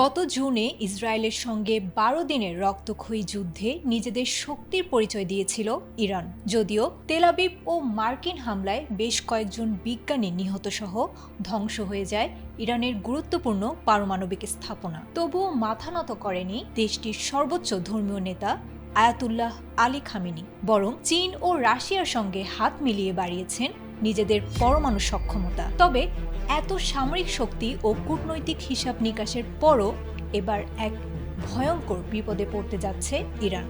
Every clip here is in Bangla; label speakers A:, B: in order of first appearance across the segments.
A: গত জুনে ইসরায়েলের সঙ্গে ১২ দিনের রক্তক্ষয়ী যুদ্ধে নিজেদের শক্তির পরিচয় দিয়েছিল ইরান। যদিও তেল আবিব ও মার্কিন হামলায় বেশ কয়েকজন বিজ্ঞানী নিহতসহ ধ্বংস হয়ে যায় ইরানের গুরুত্বপূর্ণ পারমাণবিক স্থাপনা, তবুও মাথা নত করেনি দেশটির সর্বোচ্চ ধর্মীয় নেতা আয়াতুল্লাহ আলী খামেনি। বরং চীন ও রাশিয়ার সঙ্গে হাত মিলিয়ে বাড়িয়েছেন নিজেদের পরমাণু সক্ষমতা। তবে এত সামরিক শক্তি ও কূটনৈতিক হিসাব নিকাশের পরও এবার এক ভয়ঙ্কর বিপদে পড়তে যাচ্ছে ইরান।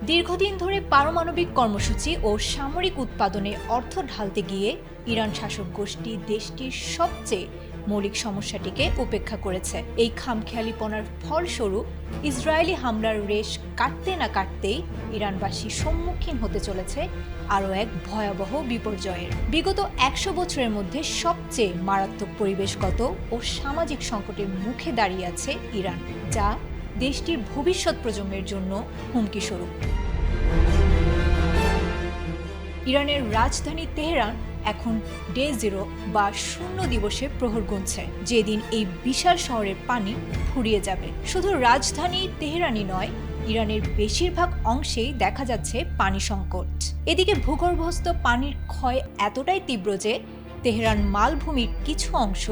A: দীর্ঘদিন ধরে পারমাণবিক কর্মসূচি ও সামরিক উৎপাদনে অর্থ ঢালতে গিয়ে ইরান শাসক গোষ্ঠী দেশটির সবচেয়ে মৌলিক সমস্যাটিকে উপেক্ষা করেছে। এই খামখেয়ালিপনার ফলস্বরূপ ইসরায়েলি হামলার রেশ কাটতে না কাটতেই ইরানবাসী সম্মুখীন হতে চলেছে আরও এক ভয়াবহ বিপর্যয়ের। বিগত ১০০ বছরের মধ্যে সবচেয়ে মারাত্মক পরিবেশগত ও সামাজিক সংকটের মুখে দাঁড়িয়ে আছে ইরান, যা দেশটির ভবিষ্যৎ প্রজন্মের জন্য হুমকি স্বরূপ। ইরানের রাজধানী তেহরান এখন ডে জিরো বা শূন্য দিবসে প্রহর গুনছে, যেদিন এই বিশাল শহরের পানি ফুরিয়ে যাবে। শুধু রাজধানী তেহরানই নয়, ইরানের বেশিরভাগ অংশেই দেখা যাচ্ছে পানি সংকট। এদিকে ভূগর্ভস্থ পানির ক্ষয় এতটাই তীব্র যে তেহরান মালভূমির কিছু অংশ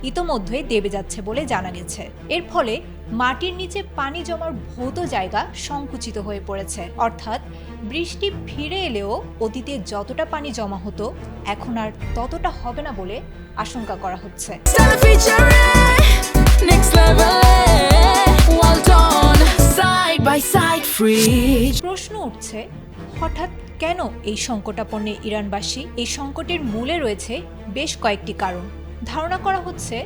A: ইতোমধ্যেই দেবে যাচ্ছে বলে জানা গেছে। এর ফলে মাটির নিচে পানি জমার ভৌত জায়গা সংকুচিত হয়ে পড়েছে। অর্থাৎ বৃষ্টি ফিরে এলেও অতীতে যতটা পানি জমা হতো এখন আর ততটা হবে না বলে আশঙ্কা করা হচ্ছে। প্রশ্ন উঠছে, হঠাৎ কেন এই সংকটাপন্ন ইরানবাসী? এই সংকটের মূলে রয়েছে বেশ কয়েকটি কারণ। ধারণা করা হচ্ছে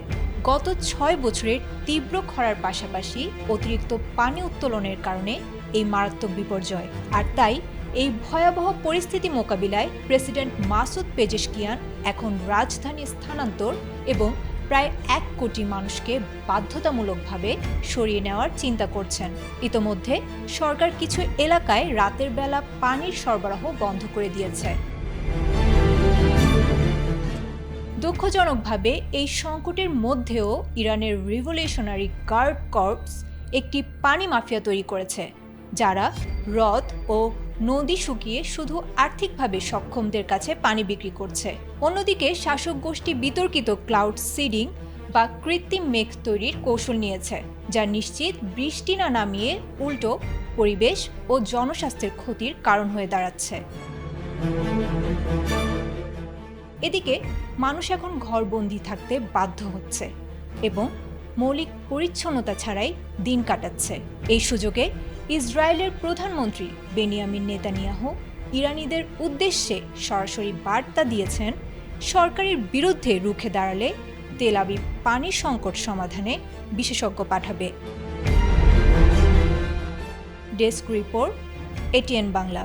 A: গত ৬ বছরের তীব্র খরার পাশাপাশি অতিরিক্ত পানি উত্তোলনের কারণে এই মারাত্মক বিপর্যয়। আর তাই এই ভয়াবহ পরিস্থিতি মোকাবিলায় প্রেসিডেন্ট মাসুদ পেজেশকিয়ান এখন রাজধানী স্থানান্তর এবং প্রায় ১ কোটি মানুষকে বাধ্যতামূলকভাবে সরিয়ে নেওয়ার চিন্তা করছেন। ইতোমধ্যে সরকার কিছু এলাকায় রাতের বেলা পানির সরবরাহ বন্ধ করে দিয়েছে। দুঃখজনকভাবে এই সংকটের মধ্যেও ইরানের রিভলিউশনারি গার্ড কর্পস একটি পানি মাফিয়া তৈরি করেছে, যারা হ্রদ ও নদী শুকিয়ে শুধু আর্থিকভাবে সক্ষমদের কাছে পানি বিক্রি করছে। অন্যদিকে শাসক গোষ্ঠী বিতর্কিত ক্লাউড সিডিং বা কৃত্রিম মেঘ তৈরির কৌশল নিয়েছে, যা নিশ্চিত বৃষ্টি না নামিয়ে উল্টো পরিবেশ ও জনস্বাস্থ্যের ক্ষতির কারণ হয়ে দাঁড়াচ্ছে। এদিকে মানুষ এখন ঘরবন্দি থাকতে বাধ্য হচ্ছে এবং মৌলিক পরিচ্ছন্নতা ছাড়াই দিন কাটাচ্ছে। এই সুযোগে ইসরায়েলের প্রধানমন্ত্রী বেনিয়ামিন নেতানিয়াহু ইরানিদের উদ্দেশ্যে সরাসরি বার্তা দিয়েছেন, সরকারের বিরুদ্ধে রুখে দাঁড়ালে তেল আবিব পানি সংকট সমাধানে বিশেষজ্ঞ পাঠাবে। Desk report, ATN Bangla.